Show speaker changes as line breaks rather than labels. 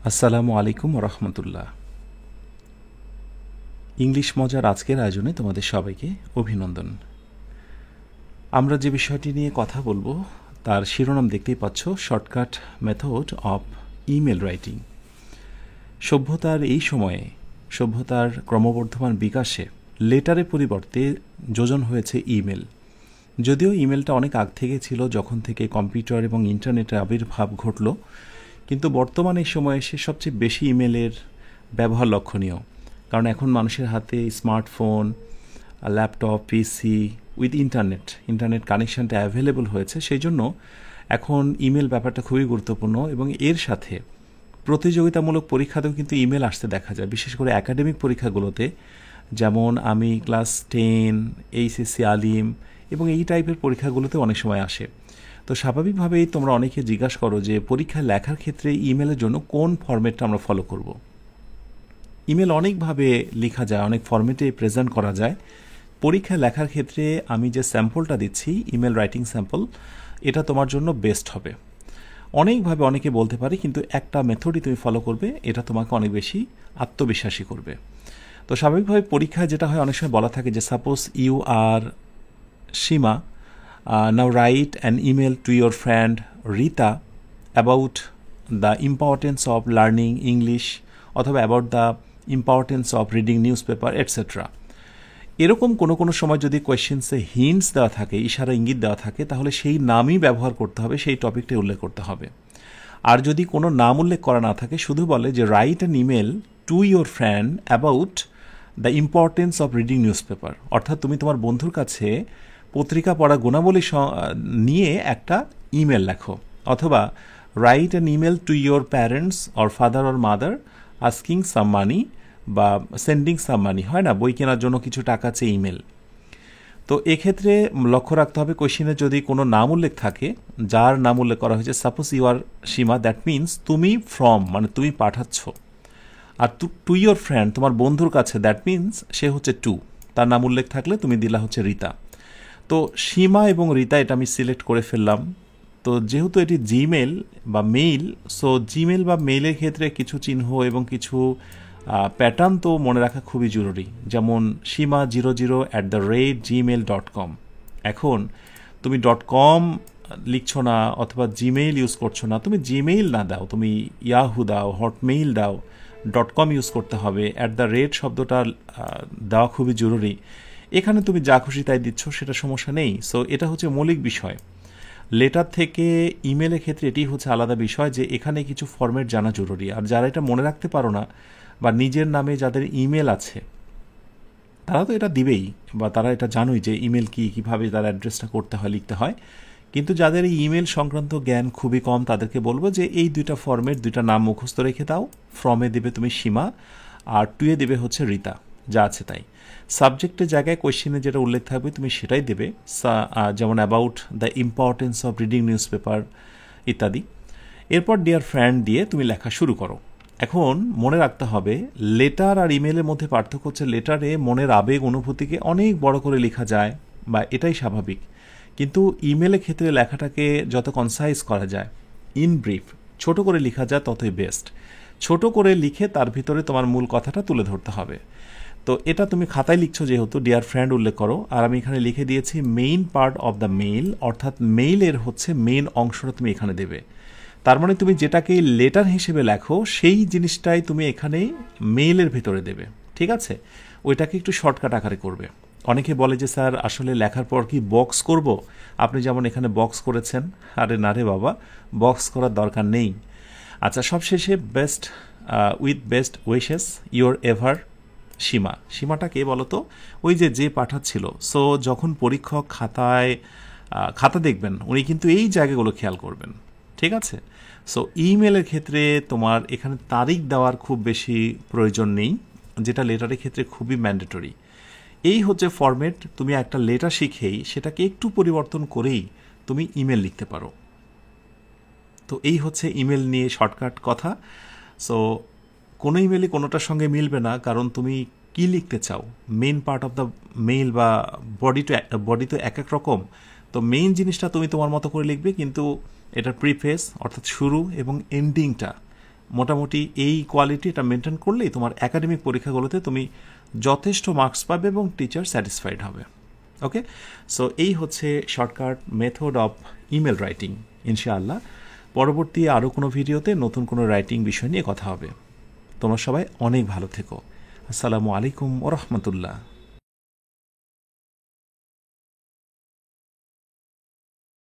আসসালামু আলাইকুম রহমতুল্লাহ। ইংলিশ মজার আজকের আয়োজনে তোমাদের সবাইকে অভিনন্দন। আমরা যে বিষয়টি নিয়ে কথা বলবো তার শিরোনাম দেখতেই পাচ্ছ, shortcut method of email writing. সভ্যতার এই সময়ে, সভ্যতার ক্রমবর্ধমান বিকাশে লেটারের পরিবর্তে যোজন হয়েছে ইমেল। যদিও ইমেলটা অনেক আগ থেকে ছিল, যখন থেকে কম্পিউটার এবং ইন্টারনেটের আবির্ভাব ঘটল, কিন্তু বর্তমানে এই সময়ে এসে সবচেয়ে বেশি ইমেলের ব্যবহার লক্ষণীয়। কারণ এখন মানুষের হাতে smartphone, laptop, PC with internet কানেকশানটা অ্যাভেলেবল হয়েছে। সেই জন্য এখন ইমেল ব্যাপারটা খুবই গুরুত্বপূর্ণ, এবং এর সাথে প্রতিযোগিতামূলক পরীক্ষাতেও কিন্তু ইমেল আসতে দেখা যায়, বিশেষ করে একাডেমিক পরীক্ষাগুলোতে। যেমন আমি ক্লাস 10, এইচএসসি, আলিম এবং এই টাইপের পরীক্ষাগুলোতে অনেক সময় আসে। তো স্বাভাবিকভাবেই তোমরা অনেকে জিজ্ঞাসা করো যে পরীক্ষায় লেখার ক্ষেত্রে ইমেলের জন্য কোন ফরম্যাটটা আমরা ফলো করব। ইমেল অনেকভাবে লেখা যায়, অনেক ফরম্যাটে প্রেজেন্ট করা যায়। পরীক্ষায় লেখার ক্ষেত্রে আমি যে স্যাম্পলটা দিচ্ছি, ইমেল রাইটিং স্যাম্পল, এটা তোমার জন্য বেস্ট হবে। অনেকভাবে অনেকে বলতে পারে, কিন্তু একটা মেথডই তুমি ফলো করবে, এটা তোমাকে অনেক বেশি আত্মবিশ্বাসী করবে। তো স্বাভাবিকভাবে পরীক্ষায় যেটা হয়, অনেক সময় বলা থাকে যে suppose you are Seema, now write an email to your friend Rita about the importance of learning English, অথবা about the importance of reading newspaper, etc. এরকম কোনো সময় যদি কোয়েশ্চেন্সে হিন্টস দেওয়া থাকে, ইশারা ইঙ্গিত দেওয়া থাকে, তাহলে সেই নামই ব্যবহার করতে হবে, সেই টপিকটাই উল্লেখ করতে হবে। আর যদি কোনো নাম উল্লেখ করা না থাকে, শুধু বলে যে right an email to your friend about the importance of reading news paper, অর্থাৎ তুমি তোমার বন্ধুর কাছে পত্রিকা পড়া গুণাবলী নিয়ে একটা ইমেল লেখো। অথবা write an email to your parents or father or mother asking some money, বা সেন্ডিং সাম মানি, হয় না, বই কেনার জন্য কিছু টাকা চেয়ে ইমেল। তো এক্ষেত্রে লক্ষ্য রাখতে হবে, কোয়েশ্চেনে যদি কোনো নাম উল্লেখ থাকে, যার নাম উল্লেখ করা হয়েছে, suppose you are Seema, that means তুমি ফ্রম, মানে তুমি পাঠাচ্ছ। আর টু ইয়োর ফ্রেন্ড, তোমার বন্ধুর কাছে, দ্যাট মিনস সে হচ্ছে টু, তার নাম উল্লেখ থাকলে তুমি দিলা হচ্ছে রিতা। তো সীমা এবং রিতা এটা আমি সিলেক্ট করে ফেললাম। তো যেহেতু এটি জিমেল বা মেইল, সো জিমেল বা মেইলের ক্ষেত্রে কিছু চিহ্ন এবং কিছু প্যাটার্ন তো মনে রাখা খুবই জরুরি। যেমন sima00@gmail.com। এখন তুমি .com লিখছো না, অথবা জিমেইল ইউজ করছো না, তুমি জিমেইল না দাও, তুমি ইয়াহু দাও, হটমেইল দাও, .com ইউজ করতে হবে। শব্দটা দেওয়া খুবই জরুরি। এখানে তুমি যা খুশি তাই দিচ্ছ, সেটা সমস্যা নেই। সো এটা হচ্ছে মৌলিক বিষয়। লেটার থেকে ইমেলের ক্ষেত্রে এটি হচ্ছে আলাদা বিষয়, যে এখানে কিছু ফরম্যাট জানা জরুরি। আর যারা এটা মনে রাখতে পারো না, বা নিজের নামে যাদের ইমেল আছে, তারা তো এটা দিবেই, বা তারা এটা জানোই যে ইমেল কীভাবে তার অ্যাড্রেসটা করতে হয়, লিখতে হয়। কিন্তু যাদের এই ইমেল সংক্রান্ত জ্ঞান খুবই কম, তাদেরকে বলবো যে এই দুইটা ফরম্যাট, দুইটা নাম মুখস্থ রেখে দাও। ফ্রমে দেবে তুমি সীমা, আর টুয়ে দেবে হচ্ছে রিতা, যা আছে তাই। সাবজেক্টের জায়গায় কোয়েশ্চেনে যেটা উল্লেখ থাকবে তুমি সেটাই দেবে, যেমন about the importance of reading news paper ইত্যাদি। এরপর ডিয়ার ফ্রেন্ড দিয়ে তুমি লেখা শুরু করো। এখন মনে রাখতে হবে, লেটার আর ইমেলের মধ্যে পার্থক্য হচ্ছে, লেটারে মনের আবেগ অনুভূতিকে অনেক বড় করে লেখা যায়, বা এটাই স্বাভাবিক। কিন্তু ইমেলের ক্ষেত্রে লেখাটাকে যত কনসাইজ করা যায়, ইন ব্রিফ, ছোট করে লেখা যায়, ততই বেস্ট। ছোট করে লিখে তার ভিতরে তোমার মূল কথাটা তুলে ধরতে হবে। তো এটা তুমি খাতায় লিখছো যেহেতু, ডিয়ার ফ্রেন্ড উল্লেখ করো। আর আমি এখানে লিখে দিয়েছি main part of the mail, অর্থাৎ মেইলের হচ্ছে মেইন অংশটা তুমি এখানে দেবে। তার মানে তুমি যেটাকে লেটার হিসেবে লেখো, সেই জিনিসটাই তুমি এখানে মেইলের ভিতরে দেবে, ঠিক আছে? ওইটাকে একটু শর্টকাট আকারে করবে। অনেকে বলে যে স্যার আসলে লেখার পর কি বক্স করব? আপনি যেমন এখানে বক্স করেছেন, আরে না রে বাবা, বক্স করার দরকার নেই। আচ্ছা, সবশেষে best with best wishes your ever Seema. সীমাটা কে বলো তো? ওই যে পাঠাচ্ছিল। সো যখন পরীক্ষক খাতা দেখবেন, উনি কিন্তু এই জায়গাগুলো খেয়াল করবেন, ঠিক আছে? সো ইমেলের ক্ষেত্রে তোমার এখানে তারিখ দেওয়ার খুব বেশি প্রয়োজন নেই, যেটা লেটারের ক্ষেত্রে খুবই ম্যান্ডেটরি। এই হচ্ছে ফরম্যাট। তুমি একটা লেটার শিখেই সেটাকে একটু পরিবর্তন করেই তুমি ইমেল লিখতে পারো। তো এই হচ্ছে ইমেল নিয়ে শর্টকাট কথা। সো কোনো ইমেলই কোনোটার সঙ্গে মিলবে না, কারণ তুমি কি লিখতে চাও। Main part of the mail বা বডি তো এক এক রকম। তো মেইন জিনিসটা তুমি তোমার মতো করে লিখবে, কিন্তু এটার প্রিফেস অর্থাৎ শুরু এবং এন্ডিংটা মোটামুটি এই কোয়ালিটি এটা মেনটেন করলেই তোমার একাডেমিক পরীক্ষাগুলোতে তুমি যথেষ্ট মার্কস পাবে এবং টিচার স্যাটিসফাইড হবে। ওকে, সো এই হচ্ছে shortcut method of email writing. ইনশাআল্লাহ পরবর্তী আরও কোনো ভিডিওতে নতুন কোনো রাইটিং বিষয় নিয়ে কথা হবে। তোমরা সবাই অনেক ভালো থেকো। আসসালামু আলাইকুম ওয়া রাহমাতুল্লাহ।